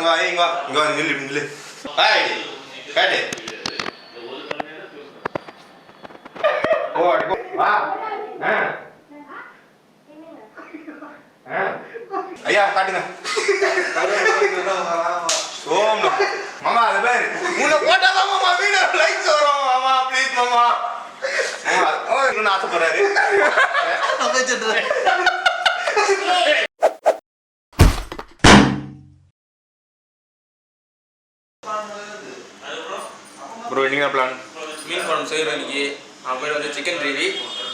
இங்க வா இங்க வா இங்க வா நில்லு நில்லு ஹாய் காட்டு ஓ அடி வா ஐயா காட்டுங்க ஓம் மாமா அது பேர் உன்னை போட்டாதான் மாமா வீடியோ லைக்ஸ் வரும் மாமா ப்ளீஸ் மாமா ஓ இன்னும் ஆசைப்படுறாரு ப்ரோ என்ன பிளான் மீன் குழம்பு செய்கிறோம் இன்னைக்கு அப்புறம் வந்து சிக்கன் கிரேவி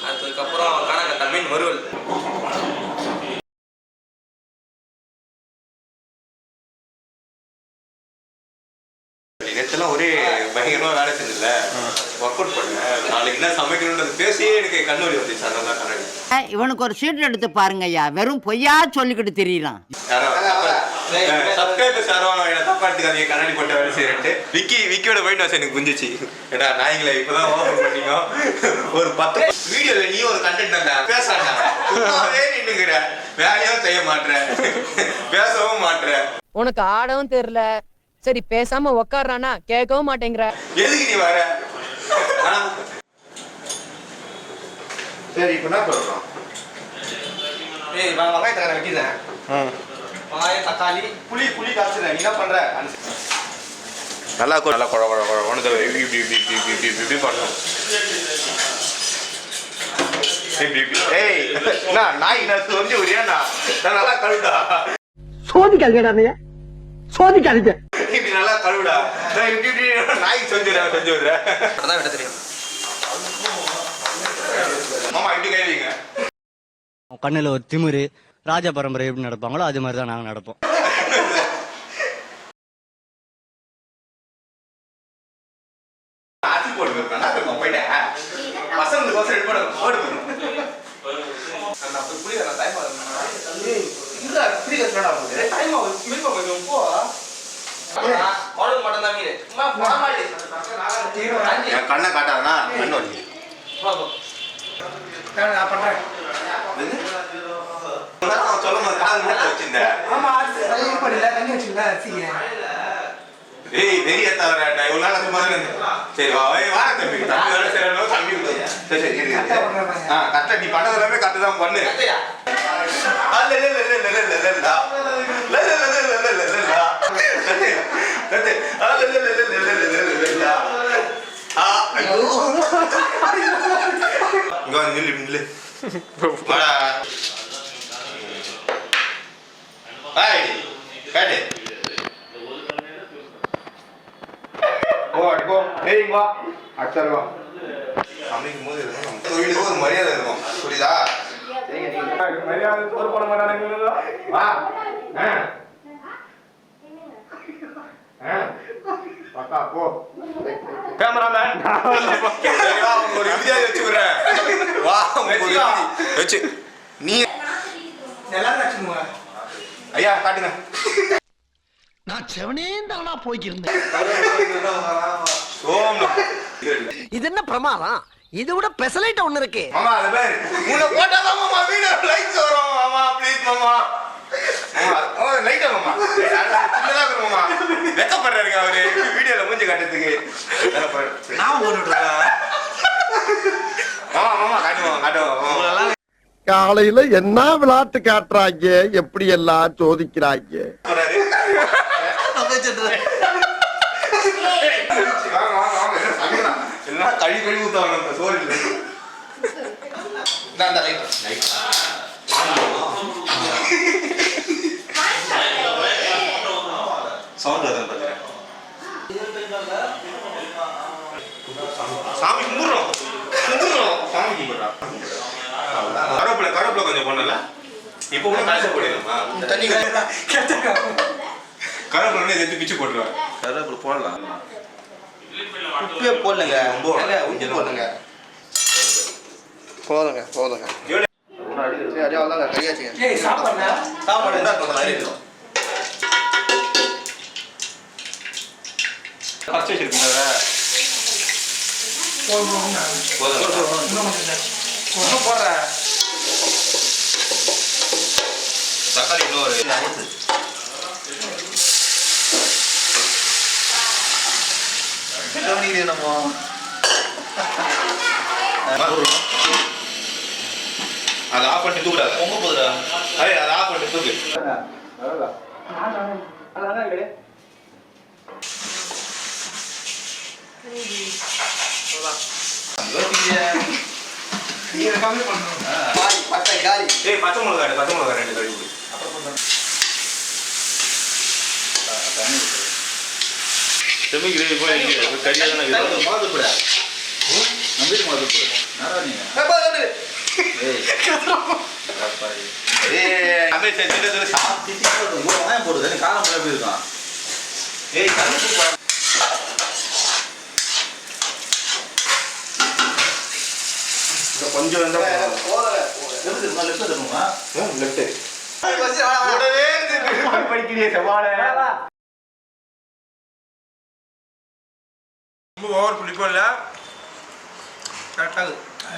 அதுக்கப்புறம் காணாங்கத்தா மீன் வறுவல் நேற்றுலாம் ஒரே பயங்கரமாக வேலை செஞ்சதில்ல ஒர்க் அவுட் பண்ணேன் நாளைக்கு என்ன சமைக்கணுன்றது பேசியே எனக்கு கண்ணூரி வந்துச்சு அதெல்லாம் கண்ணாடி இவனுக்கு ஒரு சீட் எடுத்து பாருங்க ஐயா வெறும் பொய்யா சொல்லிக்கிட்டு தெரியலாம் சப்ஸ்கிரைபர்ஸ் யாரும் என்ன தப்பா எடுத்துக்காதீங்க கண்ணாடி போட்ட வேலை செய்யறேன்ட்டு விக்கியோட போயிட்டு வாசி எனக்கு புரிஞ்சிச்சு ஏடா நாய்களை இப்பதான் ஓபன் பண்ணீங்க ஒரு 10 வீடியோல நீ ஒரு கண்டென்ட் தான்டா பேசாண்டே நின்னுங்கிற வேலையும் செய்ய மாட்டேன் பேசவும் மாட்டேன் உனக்கு ஆடவும் தெரியல சரி பேசாம உக்காடுறானா கேட்கவும் மாட்டேங்கிற எதுக்கு நீ வர சரி இப்ப என்ன சொல்றோம் வெங்காய தக்காளி வைக்கிறேன் வெங்காயம் தக்காளி புளி காய்ச்சுறேன் நீ என்ன பண்ற நல்லா நல்லா குழ குழ குழ உனக்கு இப்படி பண்ணணும் ஏய் என்ன நாய் நான் சொல்லி வரியாண்ணா நான் நல்லா கழுவிடா சோதிக்காதீங்க சோதிக்காதீங்க இப்படி நல்லா கழுவிடா இப்படி நாய்க்கு செஞ்சு விடுறேன் அதான் விட தெரியும் மாமா இப்படி கைவிங்க கண்ணில் ஒரு திமிரு ராஜ பரம்பரை எப்படி நடப்பாங்களோ அது மாதிரி தான் நாங்கள் நடப்போம் ஆசி போட்டு போயிட்டேன் பசங்களுக்கு கோசம் எடுத்து போடு கண்ணை காட்டாதா கண்ணு வலி நான் பண்றேன் சொல்லும் போது காது மூட்டை வச்சிருந்தேன் ஏய் வெறிய தவறாட்டா இவ்வளவு நாள் சும்மா சரி வார தம்பி தம்பி வேலை செய்யறோம் தம்பி சரி சரி கரெக்டா நீ பண்ணது எல்லாமே கரெக்டா தான் பண்ணு இங்க வந்து நில்லு நில்லு ஹாய் காட்டு ஓ அடிக்கோ ஏய் வா அச்சர்வா சமைக்கும் போது தொழிலுக்கு ஒரு மரியாதை இருக்கும் புரியுதா மரியாதை சோறு போட மாட்டானுங்க வா பக்கா போ கேமராமேன் ஒரு விதியா வச்சுக்கிறேன் வா வச்சு நீ எல்லாரும் வச்சுக்கோங்க ஐயா காட்டுங்க நான் செவனே தானா போய்க்கிருந்தேன் இது என்ன பிரமாதம் இது விட பெசலைட் ஒண்ணு இருக்கு மாமா அது பேர் உன்னை போட்டாதான் மாமா வீடியோ லைக்ஸ் வரும் மாமா ப்ளீஸ் மாமா ஓ லைட்டா மாமா சின்னதா இருக்கு மாமா வெக்கப்படுறாருங்க அவரு வீடியோல மூஞ்சி காட்டுறதுக்கு நான் போட்டுறேன் மாமா மாமா காட்டுவோம் காலையில என்ன விளையாட்டு காட்டுறாங்க எப்படி எல்லாம் சோதிக்கிறாங்க எல்லாம் கழுவி ஊத்தாங்க சோறு இல்லை சவுண்ட் வருது பாத்தீங்க சாமி கும்பிடுறோம் சாமி கும்பிடுறோம் கருவேப்பிலை கொஞ்சம் பண்ணல இப்போ கூட காய்ச்ச போடலாமா தண்ணி கருவேப்பிலை எடுத்து பிச்சு போட்டுருவேன் கருவேப்பிலை போடலாம் உப்பே போடலங்க உப்பு போடலங்க போதுங்க சரி அவ்வளோதாங்க கையாச்சுங்க சாப்பாடு இருந்தால் கொஞ்சம் மாதிரி இருக்கும் பறிச்சு வச்சிருக்கீங்க போடுறேன் தக்காளி இன்னும் ஒரு நம்ம அதை ஆஃப் பண்ணிட்டு தூக்குறாங்க ரொம்ப போதுடா அரே அதை ஆஃப் பண்ணிட்டு தூக்கு பச்சை மிளகா 2 கழுவி செமி கிரேவி போல கறியா தானே இருக்குது நம்பிட்டு மாதிரி போடுது காலம் எப்படி இருக்கான் கொஞ்சம் படிக்கிறீங்க செவ்வாழை ஓவர் புளிக்கும் இல்லை கரெக்டாக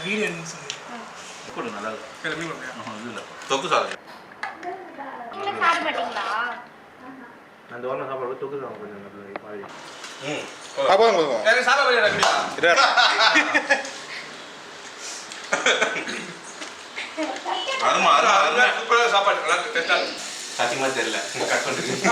வீடியோ நல்லா தொக்கு சாதம் அந்த வாரம் சாப்பாடு தொக்கு சாதம் கொஞ்சம் சாப்பாடு சத்தியமா தெரியல கட் பண்ணிட்டு